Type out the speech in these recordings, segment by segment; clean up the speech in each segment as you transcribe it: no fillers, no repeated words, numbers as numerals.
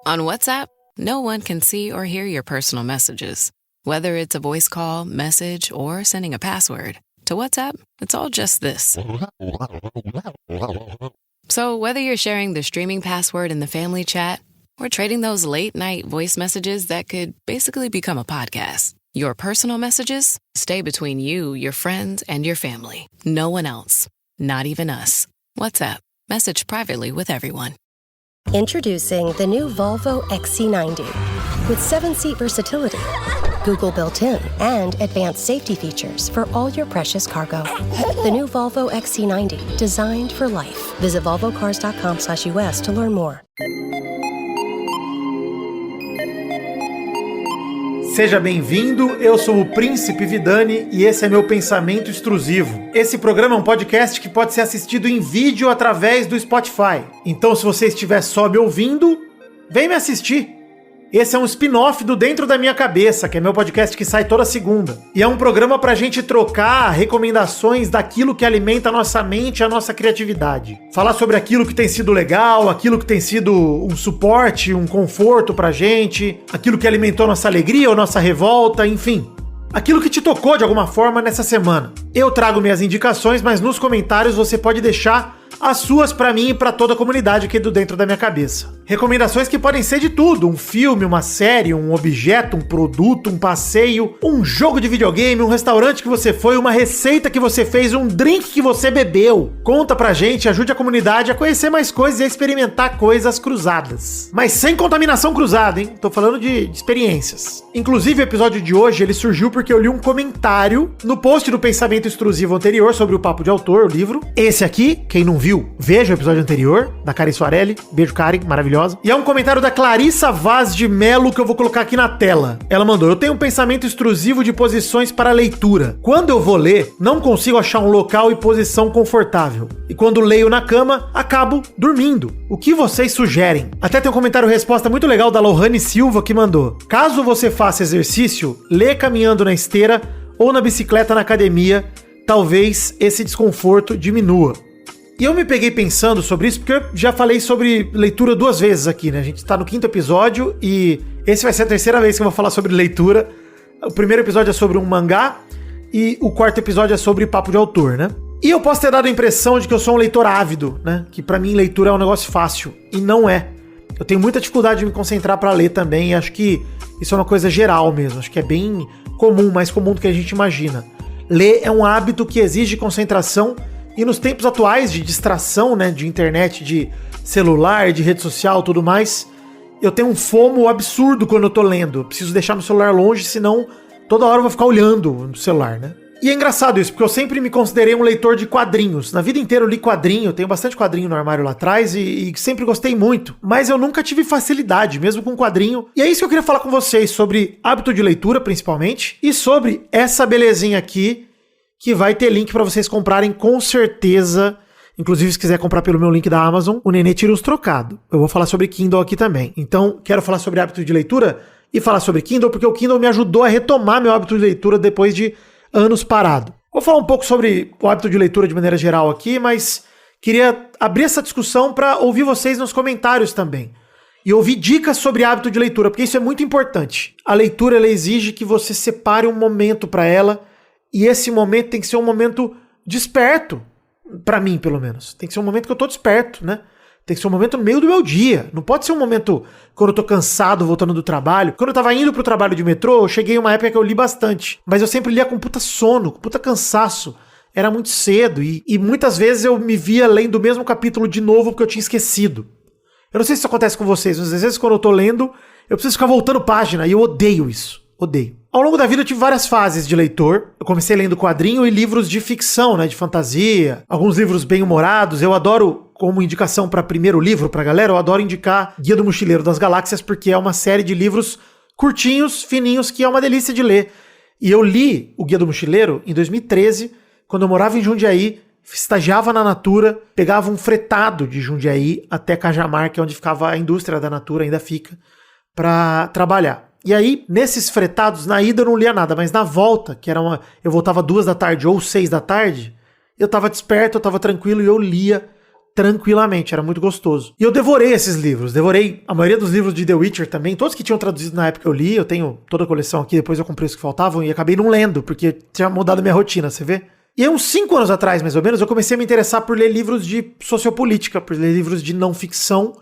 On WhatsApp, no one can see or hear your personal messages. Whether it's a voice call, message, or sending a password. To WhatsApp, it's all just this. So whether you're sharing the streaming password in the family chat or trading those late-night voice messages that could basically become a podcast, your personal messages stay between you, your friends, and your family. No one else. Not even us. WhatsApp. Message privately with everyone. Introducing the new Volvo XC90. With 7-seat versatility, Google built-in, and advanced safety features for all your precious cargo. The new Volvo XC90, designed for life. Visit volvocars.com/US to learn more. Seja bem-vindo, eu sou o Príncipe Vidani e esse é meu Pensamento Extrusivo. Esse programa é um podcast que pode ser assistido em vídeo através do Spotify. Então, se você estiver só me ouvindo, vem me assistir. Esse é um spin-off do Dentro da Minha Cabeça, que é meu podcast que sai toda segunda. E é um programa pra gente trocar recomendações daquilo que alimenta a nossa mente e a nossa criatividade. Falar sobre aquilo que tem sido legal, aquilo que tem sido um suporte, um conforto pra gente, aquilo que alimentou a nossa alegria ou nossa revolta, enfim. Aquilo que te tocou de alguma forma nessa semana. Eu trago minhas indicações, mas nos comentários você pode deixar as suas pra mim e pra toda a comunidade aqui do Dentro da Minha Cabeça. Recomendações que podem ser de tudo, um filme, uma série, um objeto, um produto, um passeio, um jogo de videogame, um restaurante que você foi, uma receita que você fez, um drink que você bebeu. Conta pra gente, ajude a comunidade a conhecer mais coisas e a experimentar coisas cruzadas. Mas sem contaminação cruzada, hein? Tô falando de experiências. Inclusive o episódio de hoje, ele surgiu porque eu li um comentário no post do Pensamento Extrusivo anterior sobre o Papo de Autor, o livro. Esse aqui, quem não viu, veja o episódio anterior, da Karen Soarelli. Beijo, Karen, maravilhosa. E é um comentário da Clarissa Vaz de Melo que eu vou colocar aqui na tela. Ela mandou: eu tenho um pensamento extrusivo de posições para leitura. Quando eu vou ler, não consigo achar um local e posição confortável. E quando leio na cama, acabo dormindo. O que vocês sugerem? Até tem um comentário resposta muito legal da Lohane Silva que mandou: caso você faça exercício, lê caminhando na esteira ou na bicicleta na academia, talvez esse desconforto diminua. E eu me peguei pensando sobre isso, porque eu já falei sobre leitura 2 vezes aqui, né? A gente tá no 5º episódio e esse vai ser a 3ª vez que eu vou falar sobre leitura. O primeiro episódio é sobre um mangá e o 4º episódio é sobre papo de autor, né? E eu posso ter dado a impressão de que eu sou um leitor ávido, né? Que pra mim leitura é um negócio fácil. E não é. Eu tenho muita dificuldade de me concentrar pra ler também. E acho que isso é uma coisa geral mesmo. Acho que é bem comum, mais comum do que a gente imagina. Ler é um hábito que exige concentração. E nos tempos atuais de distração, né, de internet, de celular, de rede social, tudo mais, eu tenho um FOMO absurdo quando eu tô lendo. Eu preciso deixar meu celular longe, senão toda hora eu vou ficar olhando no celular, né? E é engraçado isso, porque eu sempre me considerei um leitor de quadrinhos. Na vida inteira eu li quadrinho, eu tenho bastante quadrinho no armário lá atrás e sempre gostei muito. Mas eu nunca tive facilidade, mesmo com quadrinho. E é isso que eu queria falar com vocês, sobre hábito de leitura, principalmente, e sobre essa belezinha aqui, que vai ter link pra vocês comprarem com certeza. Inclusive, se quiser comprar pelo meu link da Amazon, o Nenê tira uns trocados. Eu vou falar sobre Kindle aqui também. Então, quero falar sobre hábito de leitura e falar sobre Kindle, porque o Kindle me ajudou a retomar meu hábito de leitura depois de anos parado. Vou falar um pouco sobre o hábito de leitura de maneira geral aqui, mas queria abrir essa discussão para ouvir vocês nos comentários também. E ouvir dicas sobre hábito de leitura, porque isso é muito importante. A leitura, ela exige que você separe um momento para ela. E esse momento tem que ser um momento desperto, pra mim, pelo menos. Tem que ser um momento que eu tô desperto, né? Tem que ser um momento no meio do meu dia. Não pode ser um momento quando eu tô cansado, voltando do trabalho. Quando eu tava indo pro trabalho de metrô, eu cheguei em uma época que eu li bastante. Mas eu sempre lia com puta sono, com puta cansaço. Era muito cedo e muitas vezes eu me via lendo o mesmo capítulo de novo porque eu tinha esquecido. Eu não sei se isso acontece com vocês, mas às vezes quando eu tô lendo, eu preciso ficar voltando página e eu odeio isso. Odeio. Ao longo da vida eu tive várias fases de leitor. Eu comecei lendo quadrinho e livros de ficção, né, de fantasia, alguns livros bem-humorados. Eu adoro, como indicação para primeiro livro pra galera, eu adoro indicar Guia do Mochileiro das Galáxias, porque é uma série de livros curtinhos, fininhos, que é uma delícia de ler. E eu li o Guia do Mochileiro em 2013, quando eu morava em Jundiaí, estagiava na Natura, pegava um fretado de Jundiaí até Cajamar, que é onde ficava a indústria da Natura, ainda fica, pra trabalhar. E aí, nesses fretados, na ida eu não lia nada, mas na volta, que era eu voltava 2 da tarde ou 6 da tarde, eu tava desperto, eu tava tranquilo e eu lia tranquilamente, era muito gostoso. E eu devorei esses livros, devorei a maioria dos livros de The Witcher também, todos que tinham traduzido na época eu li, eu tenho toda a coleção aqui, depois eu comprei os que faltavam e acabei não lendo, porque tinha mudado a minha rotina, você vê? E aí, uns 5 anos atrás, mais ou menos, eu comecei a me interessar por ler livros de sociopolítica, por ler livros de não ficção,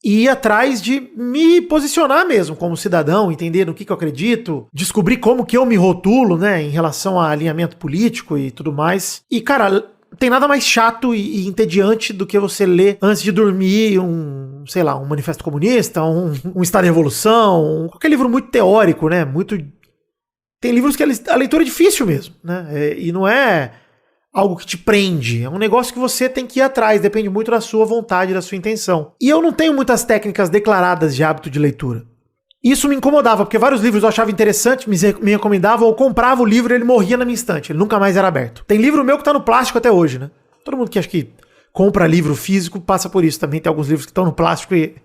e ir atrás de me posicionar mesmo como cidadão, entender no que eu acredito, descobrir como que eu me rotulo, né, em relação a alinhamento político e tudo mais. E, cara, tem nada mais chato e entediante do que você ler antes de dormir um Manifesto Comunista, um Estado de Revolução, qualquer livro muito teórico, né, Tem livros que a leitura é difícil mesmo, né, e não é algo que te prende, é um negócio que você tem que ir atrás, depende muito da sua vontade, da sua intenção. E eu não tenho muitas técnicas declaradas de hábito de leitura. Isso me incomodava, porque vários livros eu achava interessante, me recomendavam, ou comprava o livro e ele morria na minha estante, ele nunca mais era aberto. Tem livro meu que tá no plástico até hoje, né? Todo mundo que acha que compra livro físico passa por isso também, tem alguns livros que estão no plástico e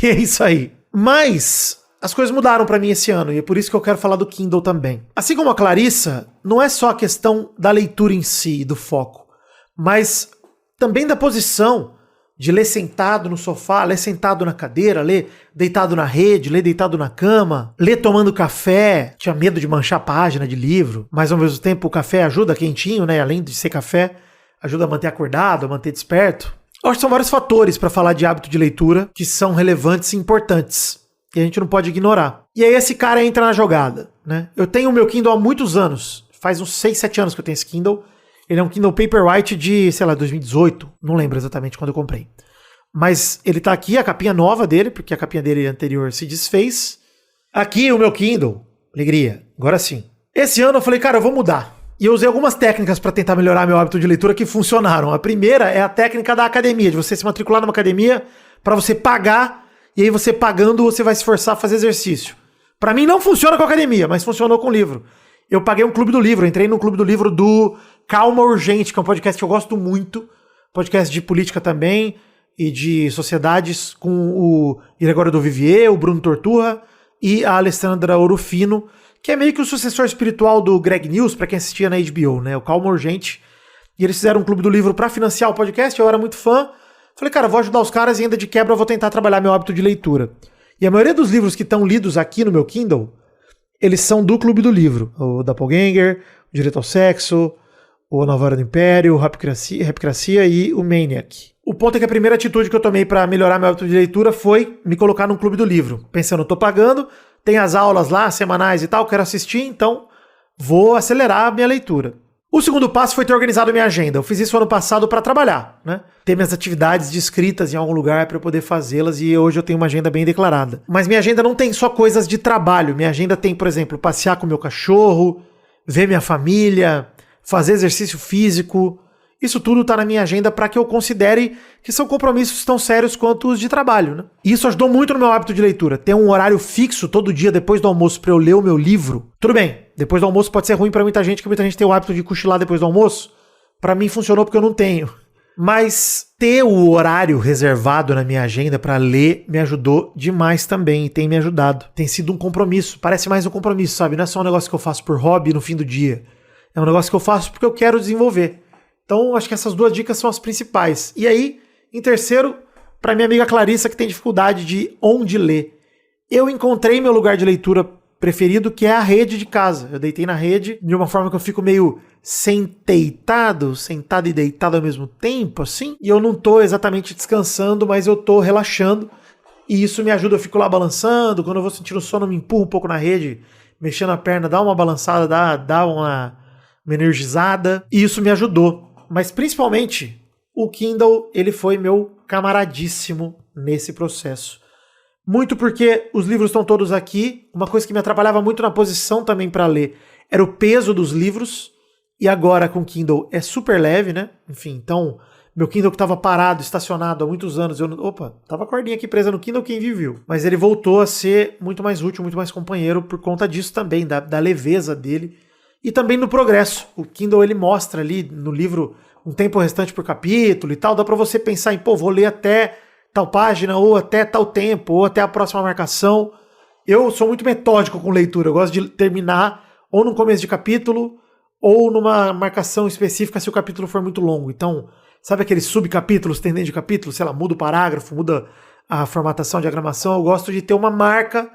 é isso aí. Mas as coisas mudaram pra mim esse ano e é por isso que eu quero falar do Kindle também. Assim como a Clarissa, não é só a questão da leitura em si, do foco, mas também da posição de ler sentado no sofá, ler sentado na cadeira, ler deitado na rede, ler deitado na cama, ler tomando café. Tinha medo de manchar a página de livro, mas ao mesmo tempo o café ajuda quentinho, né? Além de ser café, ajuda a manter acordado, a manter desperto. Eu acho que são vários fatores para falar de hábito de leitura que são relevantes e importantes, que a gente não pode ignorar. E aí esse cara entra na jogada, né? Eu tenho o meu Kindle há muitos anos, faz uns 6, 7 anos que eu tenho esse Kindle. Ele é um Kindle Paperwhite de, 2018, não lembro exatamente quando eu comprei. Mas ele tá aqui, a capinha nova dele, porque a capinha dele anterior se desfez. Aqui o meu Kindle, alegria, agora sim. Esse ano eu falei, cara, eu vou mudar. E eu usei algumas técnicas para tentar melhorar meu hábito de leitura que funcionaram. A primeira é a técnica da academia, de você se matricular numa academia para você pagar, e aí você pagando você vai se forçar a fazer exercício. Para mim não funciona com a academia, mas funcionou com o livro. Eu paguei um clube do livro, entrei no clube do livro do Calma Urgente, que é um podcast que eu gosto muito, podcast de política também, e de sociedades, com o Gregório do Vivier, o Bruno Torturra e a Alessandra Orofino, que é meio que o sucessor espiritual do Greg News, pra quem assistia na HBO, né, o Calma Urgente. E eles fizeram um clube do livro pra financiar o podcast, eu era muito fã. Falei, cara, vou ajudar os caras e ainda de quebra eu vou tentar trabalhar meu hábito de leitura. E a maioria dos livros que estão lidos aqui no meu Kindle, eles são do Clube do Livro. O Doppelganger, o Direito ao Sexo, o Nova Era do Império, o Rapcracia e o Maniac. O ponto é que a primeira atitude que eu tomei para melhorar meu hábito de leitura foi me colocar num Clube do Livro. Pensando, tô pagando, tem as aulas lá, semanais e tal, quero assistir, então vou acelerar a minha leitura. O segundo passo foi ter organizado minha agenda. Eu fiz isso ano passado para trabalhar, né? Ter minhas atividades descritas em algum lugar para eu poder fazê-las e hoje eu tenho uma agenda bem declarada. Mas minha agenda não tem só coisas de trabalho. Minha agenda tem, por exemplo, passear com meu cachorro, ver minha família, fazer exercício físico. Isso tudo tá na minha agenda para que eu considere que são compromissos tão sérios quanto os de trabalho, né? E isso ajudou muito no meu hábito de leitura. Ter um horário fixo todo dia depois do almoço para eu ler o meu livro. Tudo bem, depois do almoço pode ser ruim para muita gente, que muita gente tem o hábito de cochilar depois do almoço. Para mim funcionou porque eu não tenho. Mas ter o horário reservado na minha agenda para ler me ajudou demais também e tem me ajudado. Tem sido um compromisso, parece mais um compromisso, sabe? Não é só um negócio que eu faço por hobby no fim do dia. É um negócio que eu faço porque eu quero desenvolver. Então, acho que essas duas dicas são as principais. E aí, em terceiro, para minha amiga Clarissa, que tem dificuldade de onde ler. Eu encontrei meu lugar de leitura preferido, que é a rede de casa. Eu deitei na rede de uma forma que eu fico meio sentado e deitado ao mesmo tempo, assim. E eu não tô exatamente descansando, mas eu tô relaxando. E isso me ajuda, eu fico lá balançando. Quando eu vou sentindo sono, eu me empurro um pouco na rede, mexendo a perna, dá uma balançada, dá uma energizada. E isso me ajudou. Mas principalmente, o Kindle, ele foi meu camaradíssimo nesse processo. Muito porque os livros estão todos aqui. Uma coisa que me atrapalhava muito na posição também para ler era o peso dos livros. E agora com o Kindle é super leve, né? Enfim, então, meu Kindle que estava parado, estacionado há muitos anos. Tava a cordinha aqui presa no Kindle, quem viu. Mas ele voltou a ser muito mais útil, muito mais companheiro por conta disso também, da leveza dele. E também no progresso. O Kindle, ele mostra ali no livro um tempo restante por capítulo e tal. Dá pra você pensar em, vou ler até tal página, ou até tal tempo, ou até a próxima marcação. Eu sou muito metódico com leitura. Eu gosto de terminar ou no começo de capítulo, ou numa marcação específica se o capítulo for muito longo. Então, sabe aqueles subcapítulos, tem dentro de capítulos, sei lá, muda o parágrafo, muda a formatação, a diagramação, eu gosto de ter uma marca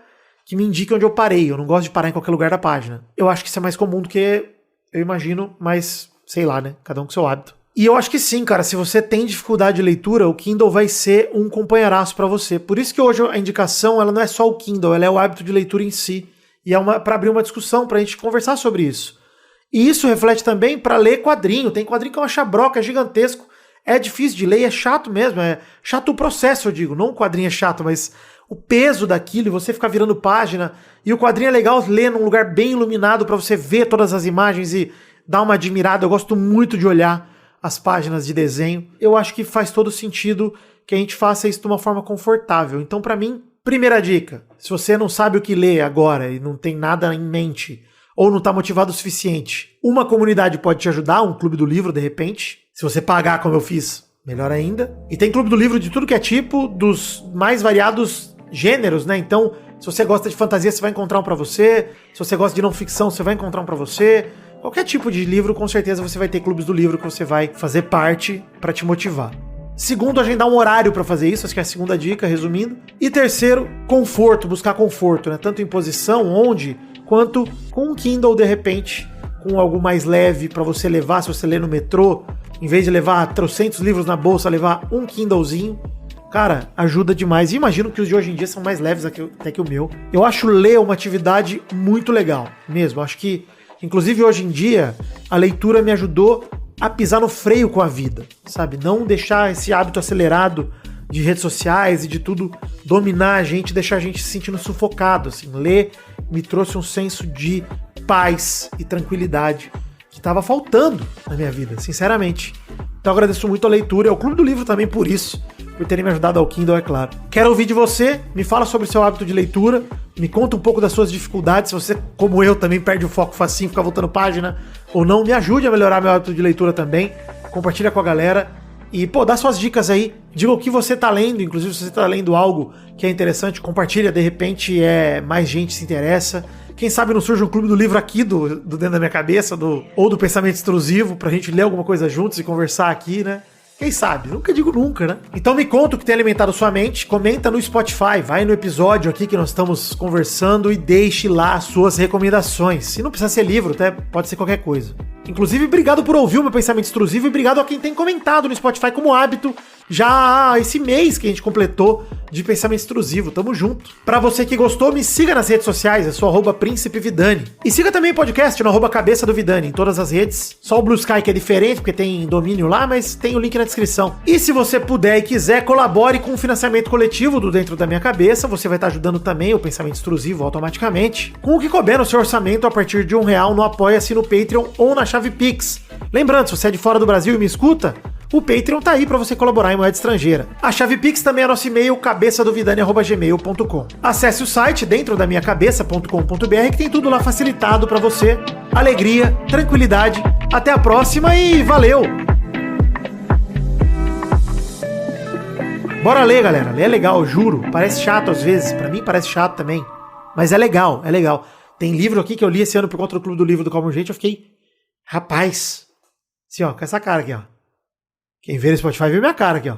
que me indique onde eu parei, eu não gosto de parar em qualquer lugar da página. Eu acho que isso é mais comum do que eu imagino, mas sei lá, né, cada um com seu hábito. E eu acho que sim, cara, se você tem dificuldade de leitura, o Kindle vai ser um companheiraço pra você. Por isso que hoje a indicação, ela não é só o Kindle, ela é o hábito de leitura em si. E é pra abrir uma discussão, pra gente conversar sobre isso. E isso reflete também pra ler quadrinho. Tem quadrinho que é uma chabroca, é gigantesco, é difícil de ler, é chato mesmo, é chato o processo, eu digo. Não o quadrinho é chato, mas o peso daquilo e você ficar virando página. E o quadrinho é legal ler num lugar bem iluminado pra você ver todas as imagens e dar uma admirada. Eu gosto muito de olhar as páginas de desenho. Eu acho que faz todo sentido que a gente faça isso de uma forma confortável. Então, pra mim, primeira dica, se você não sabe o que ler agora e não tem nada em mente, ou não tá motivado o suficiente, uma comunidade pode te ajudar, um clube do livro, de repente. Se você pagar como eu fiz, melhor ainda. E tem clube do livro de tudo que é tipo, dos mais variados gêneros, né? Então, se você gosta de fantasia, você vai encontrar um pra você. Se você gosta de não ficção, você vai encontrar um pra você. Qualquer tipo de livro, com certeza você vai ter clubes do livro que você vai fazer parte para te motivar. Segundo, agendar um horário para fazer isso, acho que é a segunda dica, resumindo. E terceiro, conforto, buscar conforto, né? Tanto em posição, onde, quanto com um Kindle, de repente, com algo mais leve para você levar, se você ler no metrô, em vez de levar 300 livros na bolsa, levar um Kindlezinho. Cara, ajuda demais. E imagino que os de hoje em dia são mais leves até que o meu. Eu acho ler uma atividade muito legal, mesmo. Acho que inclusive, hoje em dia, a leitura me ajudou a pisar no freio com a vida, sabe? Não deixar esse hábito acelerado de redes sociais e de tudo dominar a gente, deixar a gente se sentindo sufocado, assim. Ler me trouxe um senso de paz e tranquilidade que estava faltando na minha vida, sinceramente. Então, eu agradeço muito a leitura, ao Clube do Livro também por isso, por terem me ajudado ao Kindle, é claro. Quero ouvir de você, me fala sobre o seu hábito de leitura, me conta um pouco das suas dificuldades, se você, como eu, também perde o foco facinho, fica voltando página ou não, me ajude a melhorar meu hábito de leitura também, compartilha com a galera e, dá suas dicas aí, diga o que você tá lendo, inclusive se você tá lendo algo que é interessante, compartilha, de repente mais gente se interessa. Quem sabe não surge um clube do livro aqui do Dentro da Minha Cabeça, ou do Pensamento Extrusivo, pra gente ler alguma coisa juntos e conversar aqui, né? Quem sabe? Nunca digo nunca, né? Então me conta o que tem alimentado sua mente, comenta no Spotify, vai no episódio aqui que nós estamos conversando e deixe lá as suas recomendações. E não precisa ser livro, até pode ser qualquer coisa. Inclusive, obrigado por ouvir o meu Pensamento Extrusivo e obrigado a quem tem comentado no Spotify como hábito já esse mês que a gente completou de Pensamento Extrusivo. Tamo junto. Pra você que gostou, me siga nas redes sociais, é só @príncipevidani. E siga também o podcast no @cabeça do Vidani em todas as redes. Só o Blue Sky que é diferente, porque tem domínio lá, mas tem o link na descrição. E se você puder e quiser, colabore com o financiamento coletivo do Dentro da Minha Cabeça. Você vai estar ajudando também o Pensamento Extrusivo automaticamente, com o que couber no seu orçamento a partir de R$1 no Apoia-se no Patreon ou na chave Pix. Lembrando, se você é de fora do Brasil e me escuta, o Patreon tá aí pra você colaborar em moeda estrangeira. A chave Pix também é nosso e-mail, cabeçadovidani@gmail.com. Acesse o site dentrodaminhacabeça.com.br que tem tudo lá facilitado pra você. Alegria, tranquilidade. Até a próxima e valeu! Bora ler, galera. Ler é legal, juro. Parece chato às vezes. Pra mim parece chato também. Mas é legal, é legal. Tem livro aqui que eu li esse ano por conta do Clube do Livro do Calmo Gente. Eu fiquei, rapaz, assim, ó, com essa cara aqui, ó. Quem vê no Spotify vê minha cara aqui, ó.